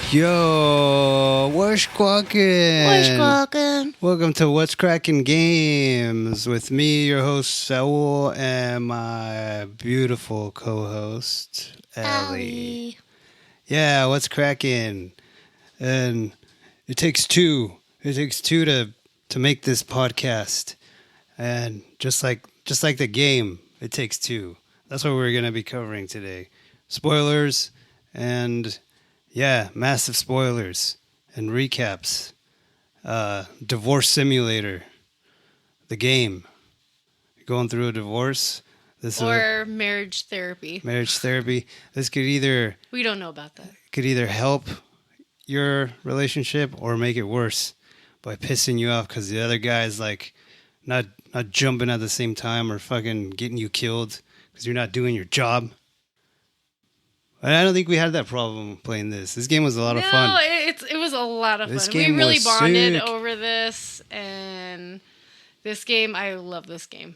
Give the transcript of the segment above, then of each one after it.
Yo, what's cracking? What's cracking? Welcome to What's Cracking Games with me, your host Saul, and my beautiful co-host Ellie. Yeah, what's cracking? And it takes two. It takes two to make this podcast, and just like the game, it takes two. That's what we're gonna be covering today. Spoilers and. Yeah, massive spoilers and recaps. Divorce Simulator, the game. Going through a divorce. Or marriage therapy. Marriage therapy. This could either We don't know about that. help your relationship or make it worse by pissing you off because the other guy's like not jumping at the same time or fucking getting you killed because you're not doing your job. I don't think we had that problem playing this. This game was a lot of fun. No, it was a lot of This fun. game We really was bonded sick. over this, and this game, I love this game.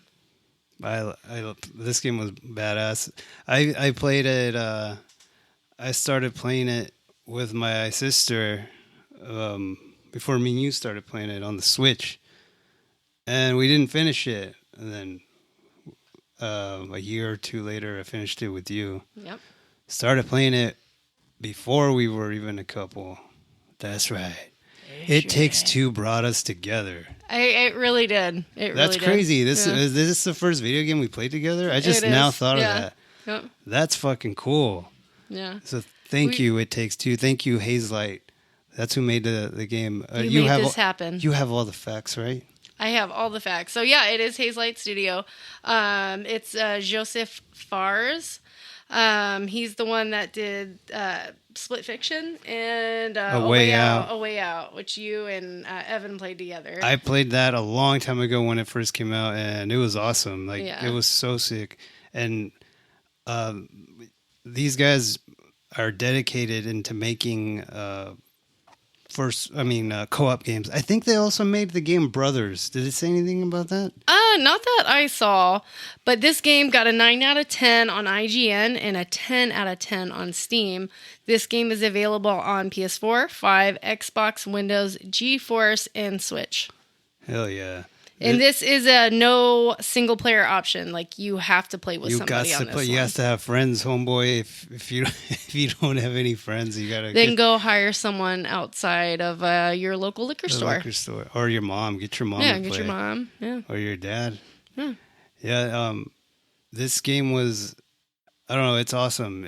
This game was badass. I played it. I started playing it with my sister before me and you started playing it on the Switch, and we didn't finish it. And then a year or two later, I finished it with you. Yep. Started playing it before we were even a couple. That's right. It Takes Two brought us together. It really did. That's crazy. This is the first video game we played together. I just now thought of that. Yep. That's fucking cool. Yeah. So thank you, It Takes Two. Thank you, Hazelight. That's who made the game. You made this happen. You have all the facts, right? I have all the facts. So yeah, it is Hazelight Studio. It's Joseph Fares. He's the one that did Split Fiction and A Way Out. A Way Out, which you and Evan played together. I played that a long time ago when it first came out, and it was awesome. It was so sick. And these guys are dedicated into making co-op games. I think they also made the game Brothers. Did it say anything about that? Not that I saw, but this game got a 9 out of 10 on IGN and a 10 out of 10 on Steam. This game is available on PS4, 5, Xbox, Windows, GeForce, and Switch. Hell yeah. And this is a no single player option. Like, you have to play with somebody on this one. You have to have friends, homeboy. If you don't have any friends, you gotta go hire someone outside of your local liquor store. Or your mom. Get your mom. Yeah, to get play. your mom. Yeah. Or your dad. Yeah. Yeah. This game was, I don't know. It's awesome.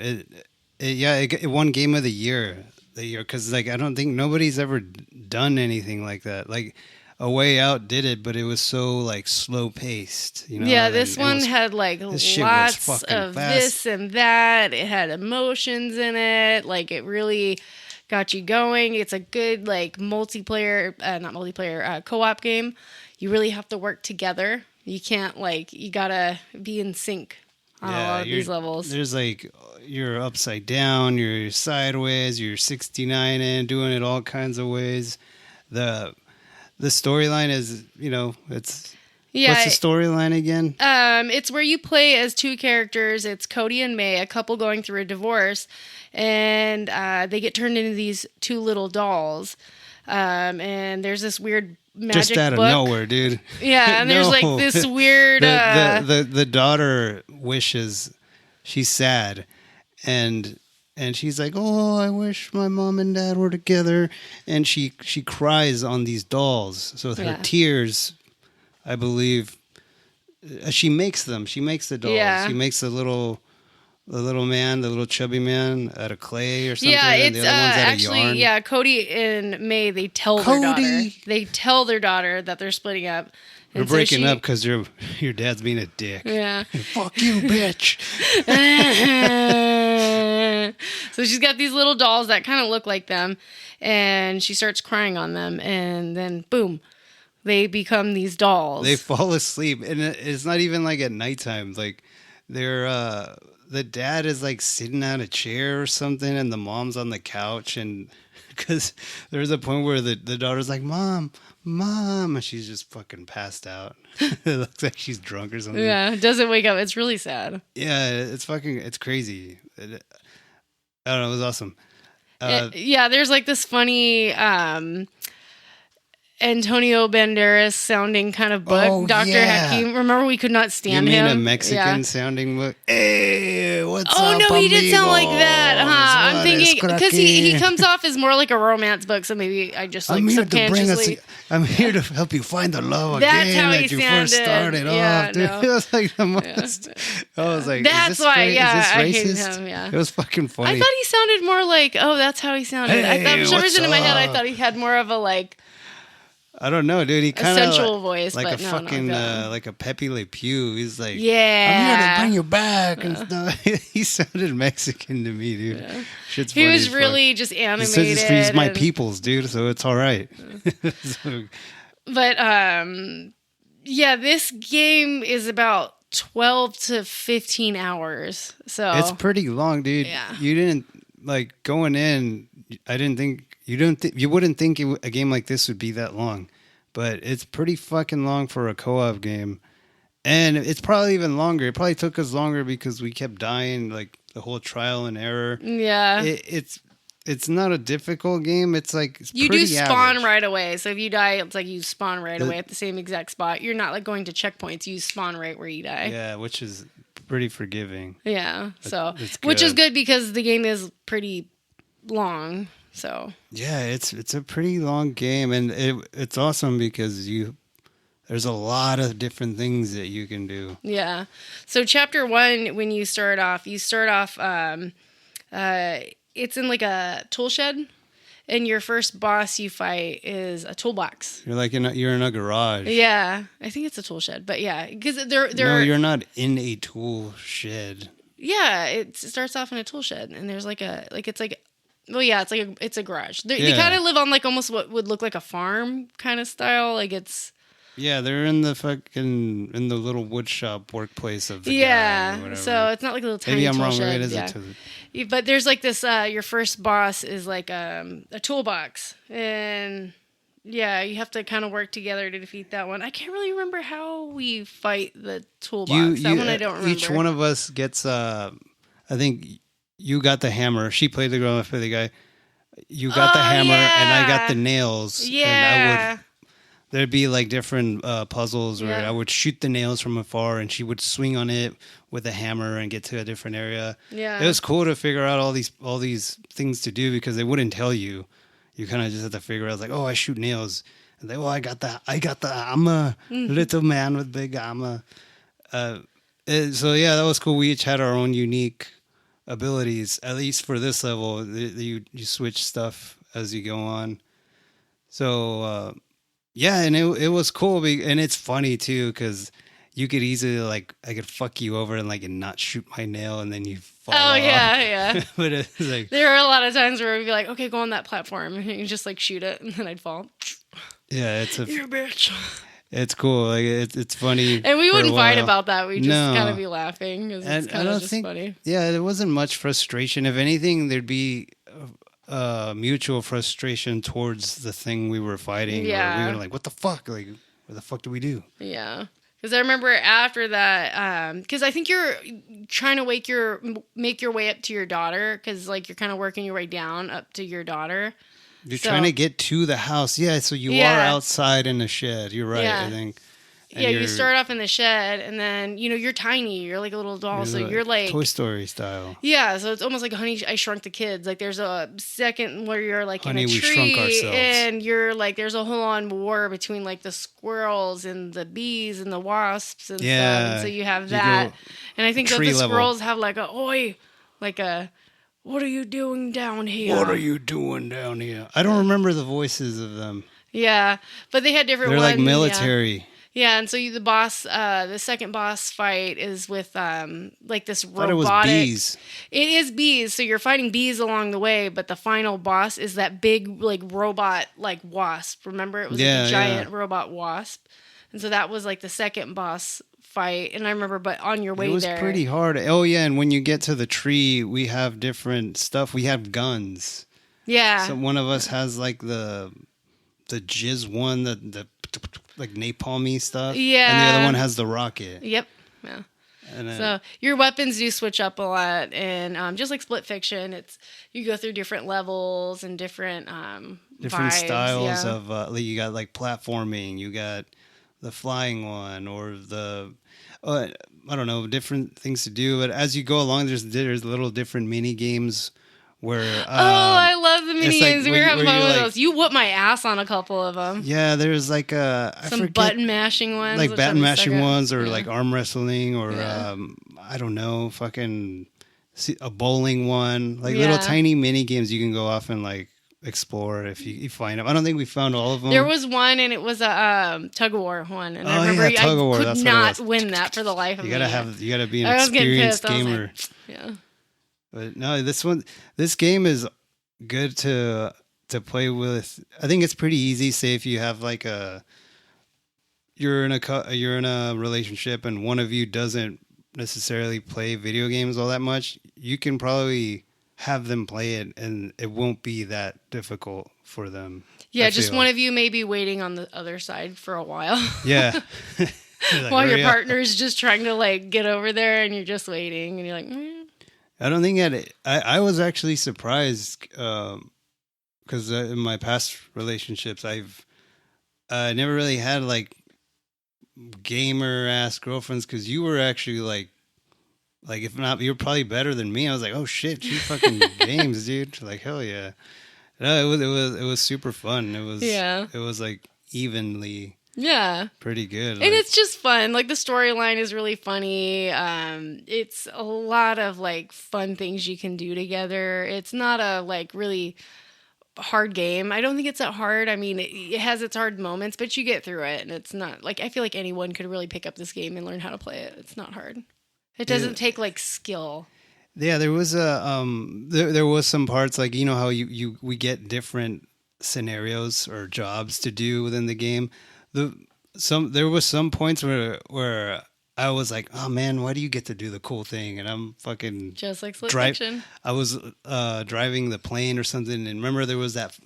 It won Game of the Year because I don't think nobody's ever done anything like that. Like, A Way Out did it, but it was so slow paced. Yeah, this one had lots of this and that. It had emotions in it. It really got you going. It's a good co-op game. You really have to work together. You can't you gotta be in sync on a lot of these levels. There's you're upside down, you're sideways, you're 69 and doing it all kinds of ways. The storyline is, it's... Yeah. What's the storyline again? It's where you play as two characters. It's Cody and May, a couple going through a divorce, and they get turned into these two little dolls. And there's this weird magic just out of book. nowhere, dude. Yeah, and there's this weird... The daughter wishes... She's sad, and she's like, oh, I wish my mom and dad were together. And she cries on these dolls. So with her tears, I believe, she makes them. She makes the dolls. Yeah. She makes the little man, the little chubby man out of clay or something. Yeah, and it's the other one's out actually, of yarn. Cody and May, they tell their daughter. They tell their daughter that they're splitting up. We're breaking up because your dad's being a dick. Yeah. Fuck you, bitch. So she's got these little dolls that kind of look like them, and she starts crying on them, and then boom, they become these dolls. They fall asleep, and it's not even at nighttime. They're the dad is sitting on a chair or something, and the mom's on the couch, and because there's a point where the daughter's like, Mom, and she's just fucking passed out. It looks like she's drunk or something. Yeah, doesn't wake up. It's really sad. Yeah, it's crazy. I don't know, it was awesome. Yeah, there's like this funny Antonio Banderas sounding kind of book, Dr. Hakim. Remember, we could not stand him. You mean a Mexican sounding book? Hey, what's up, Oh, no, he did sound like that, huh? What I'm thinking, because he comes off as more like a romance book, so maybe I just like subconsciously. I'm here to help you find the love That's again how that he you sounded. first started off. Dude, No. it was like the most. I was like, that's is why, is I this hated racist? him, yeah. It was fucking funny. I thought he sounded more like, oh, that's how he sounded. I thought for some reason in my head, I thought he had more of a like. I don't know, dude. He kind of sensual voice, like but a no, fucking no. like a Pepe Le Pew. He's like, yeah, I'm here to bring you back and stuff. He sounded Mexican to me, dude. Yeah. Shit's he funny was as really fuck. just He animated. says he's my peoples, dude. So it's all right. So, but yeah, this game is about 12 to 15 hours. So it's pretty long, dude. Yeah. You didn't like going in. I didn't think you wouldn't think a game like this would be that long, but it's pretty fucking long for a co-op game, and it's probably even longer. It probably took us longer because we kept dying, like the whole trial and error. Yeah, it's not a difficult game. It's like you do spawn average. right away. So if you die, it's like you spawn right away at the same exact spot. You're not like going to checkpoints. You spawn right where you die. Yeah, which is pretty forgiving. Yeah, so It's which is good. good because the game is pretty long. So Yeah, it's a pretty long game, and it's awesome because there's a lot of different things that you can do. yeah. So chapter 1, when you start off, it's in like a tool shed, and your first boss you fight is a toolbox. You're in a garage. Yeah, I think it's a tool shed, but yeah, because they're No, you're not in a tool shed. yeah. It starts off in a tool shed, and there's it's a garage. They Yeah. kind of live on like almost what would look like a farm kind of style. Like it's Yeah, they're in the little wood shop workplace of the guy or whatever. So it's not like a little tiny Maybe I'm tool wrong. shed. Maybe it is Yeah. a tool. But there's like this. Your first boss is like a toolbox, and yeah, you have to kind of work together to defeat that one. I can't really remember how we fight the toolbox. That one I don't remember. Each one of us gets. I think you got the hammer. She played the girl. I played the guy. You got the hammer, and I got the nails. Yeah. And there'd be like different puzzles where Yeah. I would shoot the nails from afar, and she would swing on it with a hammer and get to a different area. Yeah. It was cool to figure out all these things to do because they wouldn't tell you. You kind of just have to figure out like, oh, I shoot nails, and they, I got the I'm a little man with big armor. So yeah, that was cool. We each had our own unique abilities, at least for this level. You switch stuff as you go on. So yeah, and it was cool, and it's funny too because you could easily like I could fuck you over and not shoot my nail, and then you fall off. Yeah. But it's like There are a lot of times where we'd be like, okay, go on that platform, and you just like shoot it, and then I'd fall. yeah, You bitch. it's cool. Like it's funny, And we for a wouldn't fight while. about that. We just No. kind of be laughing because it's And I kind of don't just think, funny. yeah, there wasn't much frustration. If anything, there'd be mutual frustration towards the thing we were fighting. Yeah. Where we were like, what the fuck? Like, what the fuck do we do? Yeah. Because I remember after that, because I think you're trying to make your way up to your daughter, because like you're kind of working your way down up to your daughter. You're trying to get to the house. Yeah, so you are outside in the shed. You're right, Yeah. I think. And Yeah, you start off in the shed, and then you're tiny. You're like a little doll, so you're like Toy Story style. yeah. So it's almost like Honey, I Shrunk the Kids. Like there's a second where you're like Honey, in a We tree, Shrunk Ourselves. and you're like there's a whole on war between like the squirrels and the bees and the wasps and stuff. And so you have You that, go and I think that tree the level. squirrels have like a oi, like a what are you doing down here? What are you doing down here? I don't remember the voices of them. Yeah, but they had different. They're like ones, yeah. military. Yeah, and so the boss, the second boss fight is with like this robotic. I thought it was bees. It is bees, so you're fighting bees along the way, but the final boss is that big like robot like wasp. Remember, it was like a giant robot wasp, and so that was like the second boss fight. And I remember, but on your way it was there, pretty hard. Oh yeah, and when you get to the tree, we have different stuff. We have guns. yeah, So one of us has like the jizz one, the like napalmy stuff. Yeah. And the other one has the rocket. yep, yeah. And So your weapons do switch up a lot, and just like Split Fiction, it's you go through different levels and different different vibes, styles yeah. of like you got like platforming, you got the flying one, or the I don't know, different things to do. But as you go along, there's little different mini games where Oh, I love the mini it's like games. We were having fun with like, those. You whooped my ass on a couple of them. yeah, there's like I Some forget, button mashing ones, like which button I'm mashing stuck at. ones, or Yeah. like arm wrestling, or Yeah. I don't know, fucking a bowling one, like little Yeah. tiny mini games you can go off and like explore if you find them. I don't think we found all of them. There was one, and it was a tug of war one, and Oh, I remember yeah, tug of war, I that's could what it not was. win that for the life of You me. gotta be an I was getting experienced pissed. I was gamer. like, yeah. But no, this game is good to play with. I think it's pretty easy. Say if you have like you're in a relationship and one of you doesn't necessarily play video games all that much, you can probably have them play it, and it won't be that difficult for them. Yeah, I just feel. one of you may be waiting on the other side for a while. Yeah. Like, While your hurry up. partner's just trying to like get over there, and you're just waiting, and you're like, I don't think that I was actually surprised because in my past relationships I've never really had like gamer ass girlfriends, because you were actually like if not, you're probably better than me. I was like, oh shit, she fucking games, dude. Like, hell yeah. No, it was super fun. It was like evenly yeah. pretty good. And it's just fun. Like the storyline is really funny. It's a lot of like fun things you can do together. It's not a like really hard game. I don't think it's that hard. I mean, it has its hard moments, but you get through it, and it's not like I feel like anyone could really pick up this game and learn how to play it. It's not hard. It doesn't take like skill. Yeah, there was there was some parts, like, you know how we get different scenarios or jobs to do within the game. There was some points where I was like, oh man, why do you get to do the cool thing? And I'm fucking Just like Split Fiction. I was driving the plane or something, and remember there was that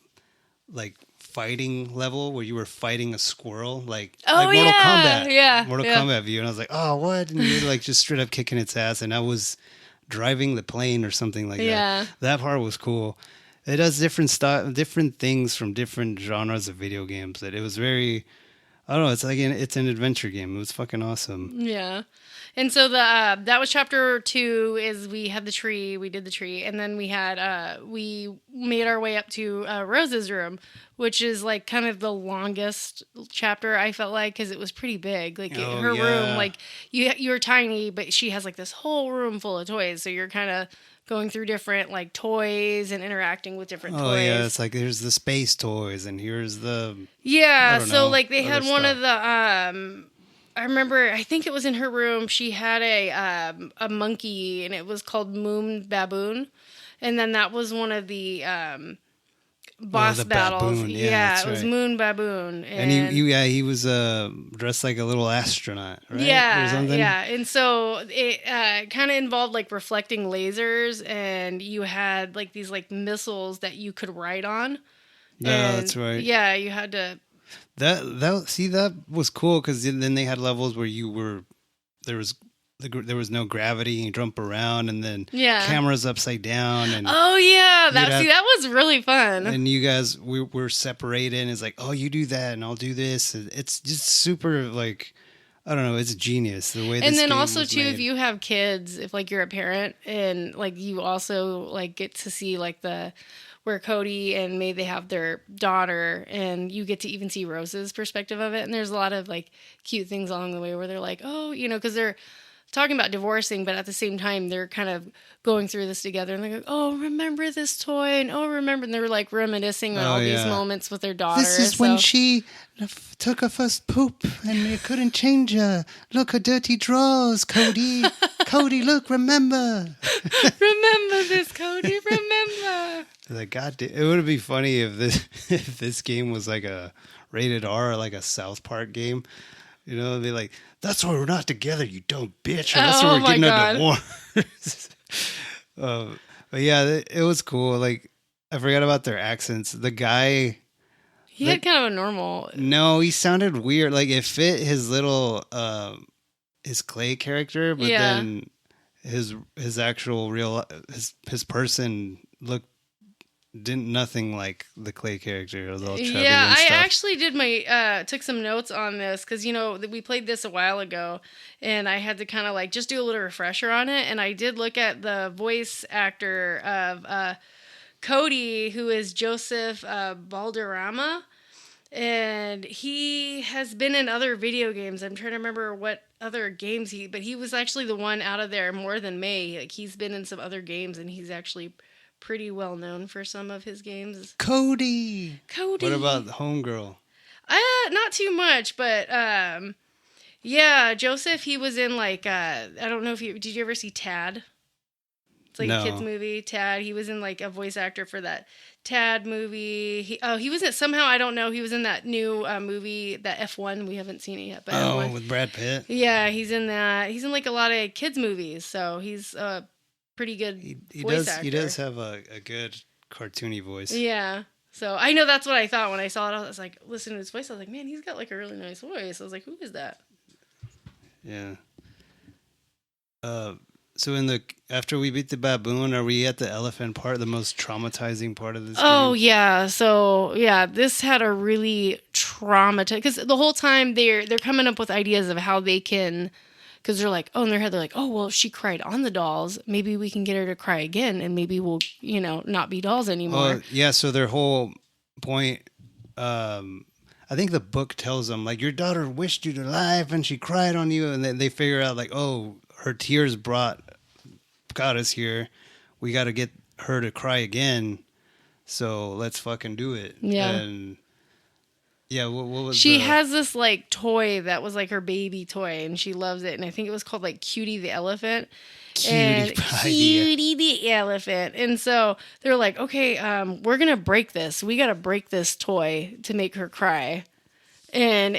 like fighting level where you were fighting a squirrel, like Mortal Kombat, Mortal Kombat view, and I was like, oh, what? And you're like just straight up kicking its ass, and I was driving the plane or something like that. That part was cool. It does different things from different genres of video games. That it was very, I don't know. It's like it's an adventure game. It was fucking awesome. Yeah. And so that was chapter 2. Is we had the tree, we did the tree, and then we had we made our way up to Rose's room, which is like kind of the longest chapter, I felt like, because it was pretty big. Like her room, like you're tiny, but she has like this whole room full of toys. So you're kind of going through different like toys and interacting with different toys. Oh yeah, it's like here's the space toys and here's the So like they had one of the I remember, I think it was in her room. She had a monkey, and it was called Moon Baboon, and then that was one of the boss battles. Baboon. Yeah, it was right. Moon Baboon, and he was dressed like a little astronaut, right? Yeah. And so it kind of involved like reflecting lasers, and you had like these like missiles that you could ride on. Yeah, that's right. Yeah, you had to. That was cool, because then they had levels where there was no gravity and you jump around, and then cameras upside down, and that was really fun. And you guys were separated, and it's like, oh, you do that and I'll do this. It's just super, like, I don't know, it's genius the way. And this then game also was too, made. if you have kids, if like you're a parent, and like you also like get to see like where Cody and May, they have their daughter, and you get to even see Rose's perspective of it. And there's a lot of like cute things along the way where they're like, oh, because they're talking about divorcing, but at the same time, they're kind of going through this together. And they're like, oh, remember this toy? And remember. And they're like reminiscing on all these moments with their daughter. This is when she took her first poop and you couldn't change her. Look, her dirty drawers, Cody. Cody, look, remember. Remember this, Cody, remember. Like, God damn, it would be funny if this game was like a rated R, or like a South Park game. It'd be like, that's why we're not together, you dumb bitch. Or that's why we're getting a divorce. But yeah, it was cool. Like, I forgot about their accents. The guy, he had kind of a normal. No, he sounded weird. Like, it fit his little his clay character, but Yeah. then his actual real his person didn't nothing like the clay character. It was all chubby Yeah, and I stuff. actually did took some notes on this because we played this a while ago, and I had to kind of like just do a little refresher on it, and I did look at the voice actor of Cody, who is Joseph Balderrama, and he has been in other video games. I'm trying to remember what other games but he was actually the one out of there more than May. Like he's been in some other games, and he's actually pretty well known for some of his games. Cody. Cody. What about Homegirl? Not too much, but yeah, Joseph. He was in like I don't know if did you ever see Tad? It's like No. a kids movie. Tad. He was in like a voice actor for that Tad movie. He was in somehow I don't know. He was in that new movie, that F1. We haven't seen it yet, but F1. With Brad Pitt. Yeah, he's in that. He's in like a lot of kids movies, so he's pretty good voice actor. He does have a good cartoony voice. Yeah. So I know that's what I thought when I saw it. I was like, listening to his voice, I was like, man, he's got like a really nice voice. I was like, who is that? Yeah. So after we beat the baboon, are we at the elephant part, the most traumatizing part of this Oh game? yeah. So yeah, this had a really traumatizing, because the whole time they're coming up with ideas of how they can. Because they're like, in their head, they're like, well, if she cried on the dolls, maybe we can get her to cry again, and maybe we'll, not be dolls anymore. Yeah, so their whole point, I think the book tells them, like, your daughter wished you to life, and she cried on you, and then they figure out, like, her tears got us here. We got to get her to cry again, so let's fucking do it. Yeah. And yeah, what was she has this like toy that was like her baby toy, and she loves it, and I think it was called like Cutie the elephant. Cutie pie, Cutie the elephant. And so they're like, okay, we're gonna break this. We gotta break this toy to make her cry. And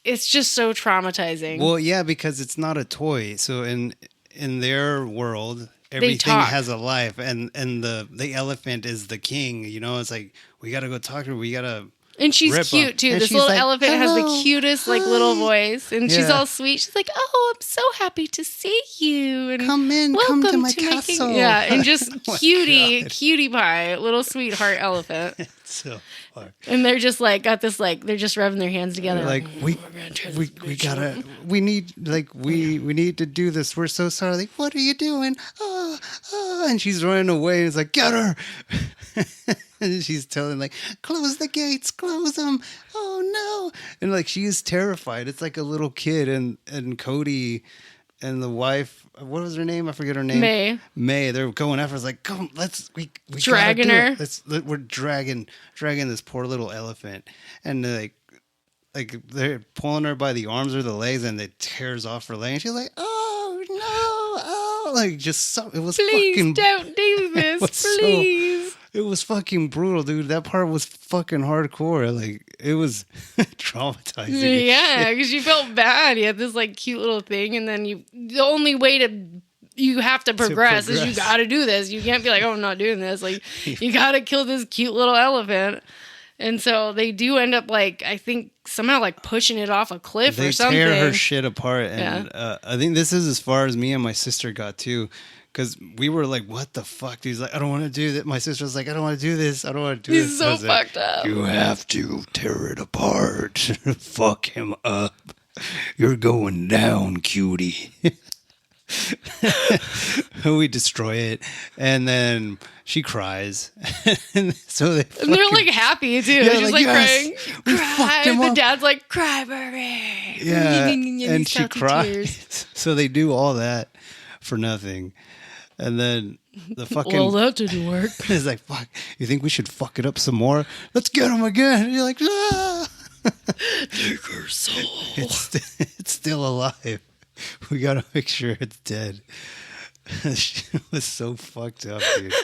it's just so traumatizing. Well, yeah, because it's not a toy. So in their world, everything has a life, and the elephant is the king. It's like, we gotta go talk to her. We gotta. And she's cute too. And this little like, elephant has the cutest like little voice, and she's Yeah. all sweet. She's like, "Oh, I'm so happy to see you." And Come in, welcome come to my making-" castle. Yeah, and just Oh my cutie pie, little sweetheart elephant. So hard. And they're just like got this like they're just rubbing their hands together. Like we need to do this. We're so sorry. Like, what are you doing? And she's running away. And it's like, get her. And she's telling like, close the gates, close them. Oh no! And like, she is terrified. It's like a little kid, and Cody and the wife. What was her name? I forget her name. May. They're going after us. Like, come, we dragging her. We're dragging this poor little elephant, and like they're pulling her by the arms or the legs, and it tears off her leg. And she's like, "Oh no! Oh!" Like it was Please fucking. don't do this, please. It was fucking brutal, dude. That part was fucking hardcore. Like, it was traumatizing. Yeah, because you felt bad. You had this like cute little thing, and then the only way you have to progress is you got to do this. You can't be like, I'm not doing this. Like, you got to kill this cute little elephant. And so they do end up like, I think somehow like pushing it off a cliff or something. They tear her shit apart. And I think this is as far as me and my sister got too. Because we were like, what the fuck? He's like, I don't want to do that. My sister's like, I don't want to do this. I don't want to do this. He's so fucked up. You have to tear it apart. Fuck him up. You're going down, cutie. We destroy it. And then she cries. And so and they're like happy too. Yeah, She's like, like yes, crying. we Cry. fucked him The up. dad's like, cry, baby. Yeah. And And she tears. cries. So they do all that for nothing. And then the fucking... Well, that didn't work. It's like, fuck, you think we should fuck it up some more? Let's get him again. And you're like, ah! Take her soul. It's still alive. We gotta make sure it's dead. It was so fucked up, dude.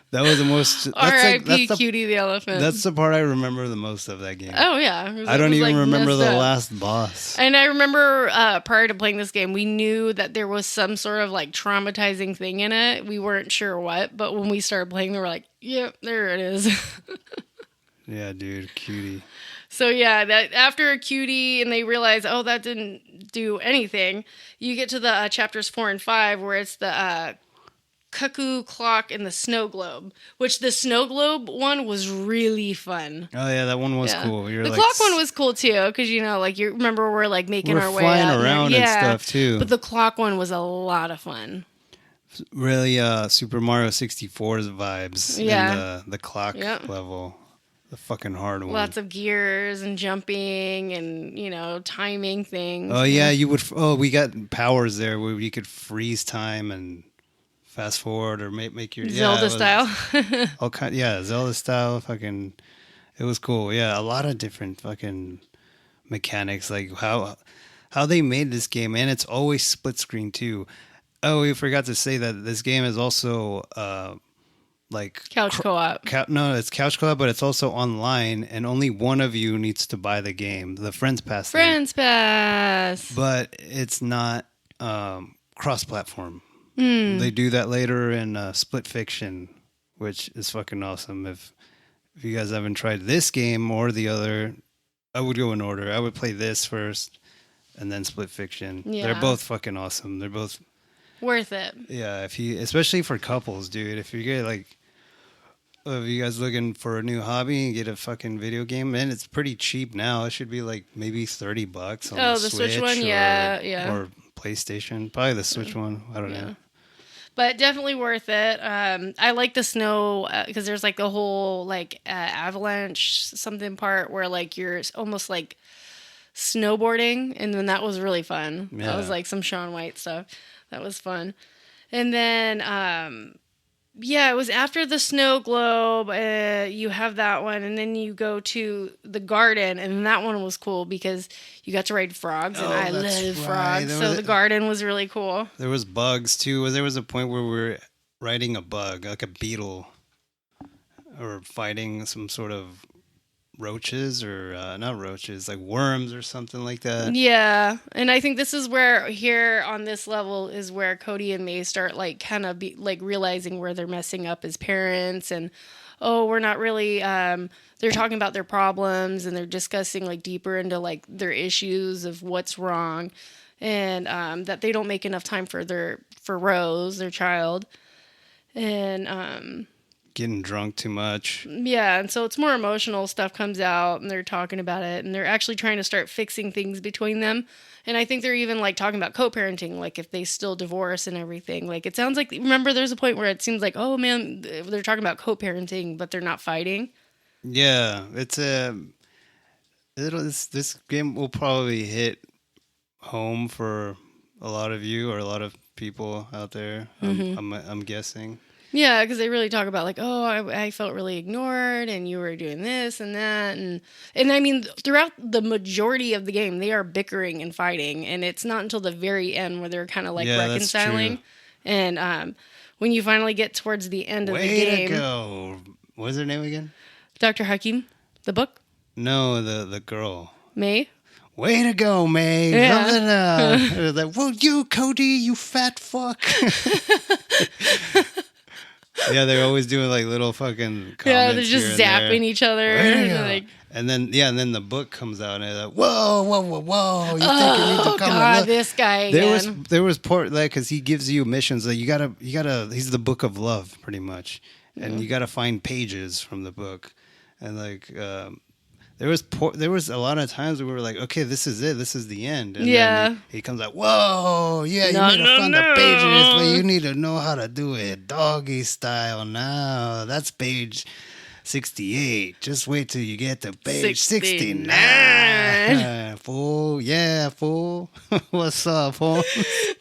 That was the most... R.I.P. Cutie the elephant. That's the part I remember the most of that game. Oh, yeah. I don't even remember the up. last boss. And I remember prior to playing this game, we knew that there was some sort of like traumatizing thing in it. We weren't sure what, but when we started playing, we were like, yep, there it is. Yeah, dude, cutie. So yeah, that after a cutie and they realize, oh, that didn't do anything, you get to the chapters 4 and 5 where it's the cuckoo clock and the snow globe, which the snow globe one was really fun. Oh yeah, that one was cool. The clock one was cool too, because you know, like you remember we're like making our way flying up around and stuff too. But the clock one was a lot of fun. Really, Super Mario 64's vibes. Yeah, in the clock level, the fucking hard one. Lots of gears and jumping and timing things. Oh yeah, you would. Oh, we got powers there where you could freeze time and fast forward or make your Zelda style. all kind, Zelda style. Fucking, it was cool. Yeah, a lot of different fucking mechanics, like how they made this game, and it's always split screen too. Oh, we forgot to say that this game is also like couch co-op. No, it's couch co-op, but it's also online, and only one of you needs to buy the game, the Friends Pass. But it's not cross-platform. They do that later in Split Fiction, which is fucking awesome. If you guys haven't tried this game or the other, I would go in order. I would play this first, and then Split Fiction. Yeah. They're both fucking awesome. They're both worth it. Yeah, especially for couples, dude. If you get if you guys looking for a new hobby and get a fucking video game, man, it's pretty cheap now. It should be like maybe $30 on the Switch one, or PlayStation. Probably the Switch one. I don't know. But definitely worth it. I like the snow because there's like the whole avalanche something part where like you're almost like snowboarding, and then that was really fun. Yeah. That was like some Shaun White stuff. That was fun. And then, it was after the snow globe. You have that one, and then you go to the garden, and that one was cool because you got to ride frogs, and I love frogs. So the garden was really cool. There was bugs too. There was a point where we were riding a bug, like a beetle, or fighting some sort of roaches or not roaches, like worms or something like that. Yeah, and I think this is where here on this level is where Cody and May start like kind of realizing where they're messing up as parents, and we're not really they're talking about their problems, and they're discussing like deeper into like their issues of what's wrong, and that they don't make enough time for Rose, their child, and getting drunk too much. Yeah, and so it's more emotional stuff comes out, and they're talking about it, and they're actually trying to start fixing things between them. And I think they're even like talking about co-parenting, like if they still divorce and everything. Like it sounds like, remember there's a point where it seems like, oh man, they're talking about co-parenting, but they're not fighting. Yeah, it's this game will probably hit home for a lot of you or a lot of people out there. I'm guessing. Yeah, because they really talk about like, I felt really ignored, and you were doing this and that, and I mean, throughout the majority of the game, they are bickering and fighting, and it's not until the very end where they're kind of like reconciling. And when you finally get towards the end of the game, way to go! What's her name again? Dr. Hakim, the book. No, the girl. May. Way to go, May! Yeah. Like, well, you Cody, you fat fuck. Yeah, they're always doing like little fucking comments. Yeah, they're just zapping each other. And then the book comes out, and they're like, whoa! You think you need to come? God, this guy again. There was part like because he gives you missions that you gotta. He's the book of love, pretty much, and you gotta find pages from the book, and like. There was a lot of times where we were like, okay, this is it. This is the end. And then he comes out, whoa, yeah, you need to find the pages, but you need to know how to do it doggy style now. That's page 68. Just wait till you get to page 69. Fool. Yeah, fool. What's up, fool?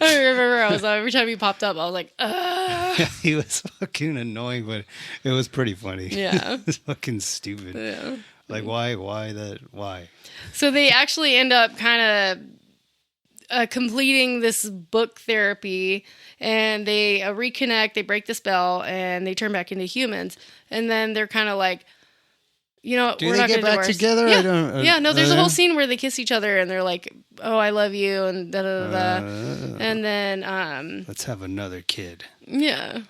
I remember every time he popped up, I was like, He was fucking annoying, but it was pretty funny. Yeah. It was fucking stupid. Yeah. Like, why? So they actually end up kind of completing this book therapy, and they reconnect, they break the spell, and they turn back into humans. And then they're kind of like, we're not going to divorce. Back together? Yeah. No, there's a whole scene where they kiss each other, and they're like, oh, I love you, and da-da-da-da. And then... let's have another kid. Yeah.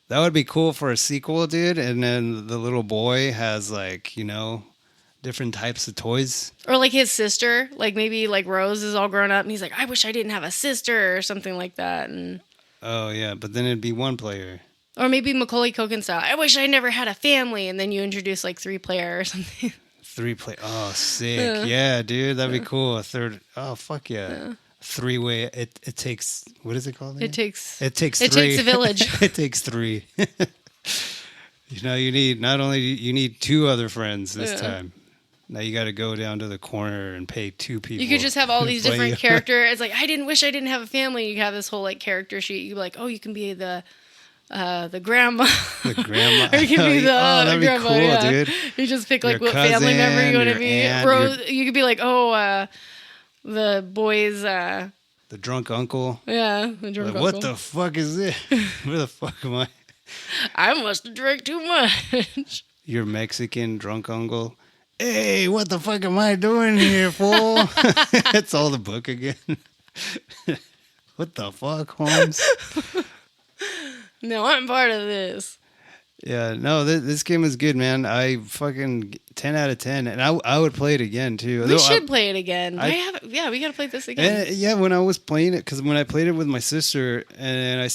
That would be cool for a sequel, dude. And then the little boy has like, different types of toys. Or like his sister, like maybe like Rose is all grown up and he's like, I wish I didn't have a sister or something like that. And Oh yeah, but then it'd be one player. or maybe Macaulay Culkin style. I wish I never had a family, and then you introduce like 3-player or something. 3-player. Oh, sick. Yeah, dude, that'd be cool. A third. Oh, fuck yeah. 3-way. It takes. What is it called? It takes It takes it three. takes a village. It takes 3. You need not only you need 2 other friends this time. Now you got to go down to the corner and pay 2 people. You could just have all these to play different characters. It's like I wish I didn't have a family. You have this whole like character sheet. You be like, oh, you can be the grandma. The grandma. Or you can be the that'd be grandma, cool, yeah. dude. You just pick like Your what family member you want to cousin, be. your aunt, Rose, you could be like, the boys. The drunk uncle. Yeah, the drunk Like, uncle. what the fuck is this? Where the fuck am I? I must have drank too much. Your Mexican drunk uncle. Hey, what the fuck am I doing here, fool? It's all the book again. What the fuck, Holmes? No, I'm part of this. Yeah, no, this game is good, man. I fucking 10 out of 10, and I would play it again too. We should play it again. We gotta play this again. And, yeah, when I was playing it, because when I played it with my sister and I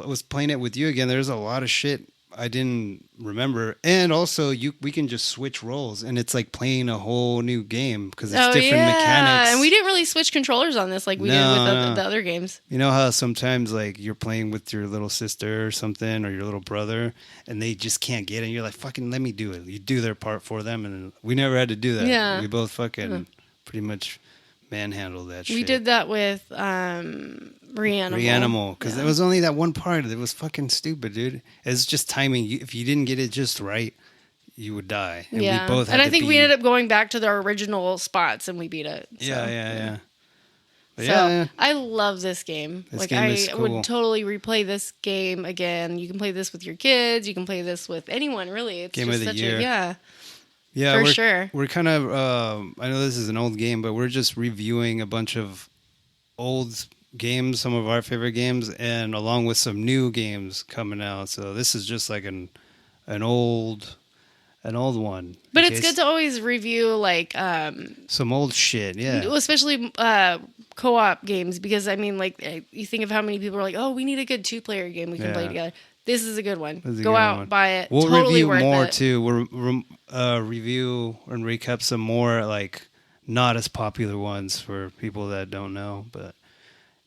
was playing it with you again, there's a lot of shit I didn't remember, and also we can just switch roles, and it's like playing a whole new game because it's different mechanics. And we didn't really switch controllers on this like we did with the other games. You know how sometimes like you're playing with your little sister or something, or your little brother, and they just can't get it. And you're like, fucking let me do it. You do their part for them, and we never had to do that. Yeah. We both fucking pretty much manhandled that shit. We did that with Reanimal, because it was only that one part. It was fucking stupid, dude. It's just timing. If you didn't get it just right, you would die. And we both had and I think we ended up going back to the original spots and we beat it. So. Yeah. But So I love this game. This like game is cool. would totally replay this game again. You can play this with your kids. You can play this with anyone, really. It's Game just of the such year. Yeah, for sure. We're kind of, I know this is an old game, but we're just reviewing a bunch of old games, some of our favorite games, and along with some new games coming out. So this is just like an old one. But it's good to always review like some old shit, yeah. Especially co-op games, because I mean, like you think of how many people are like, oh, we need a good 2-player game we can play together. This is a good one. Go out, buy it. We'll totally review worth more it. too. We'll review and recap some more like not as popular ones for people that don't know. But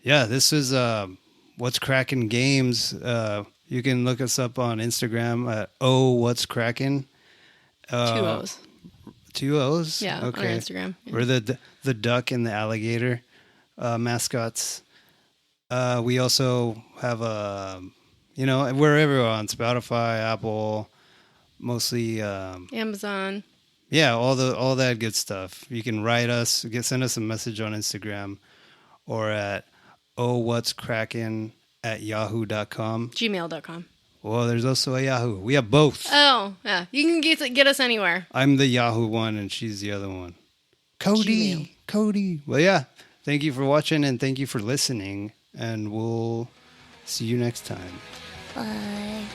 yeah, this is What's Crackin' Games. You can look us up on Instagram at What's Crackin'. 2 O's. 2 O's? Yeah, okay. on Instagram. Yeah. We're the duck and the alligator mascots. We also have we're everywhere on Spotify, Apple, mostly Amazon. Yeah, all that good stuff. You can write us, send us a message on Instagram or at whatscrackin@yahoo.com. Gmail.com. Well, there's also a Yahoo. We have both. Oh, yeah. You can get us anywhere. I'm the Yahoo one and she's the other one. Cody. Well, yeah. Thank you for watching and thank you for listening. And we'll see you next time. Bye.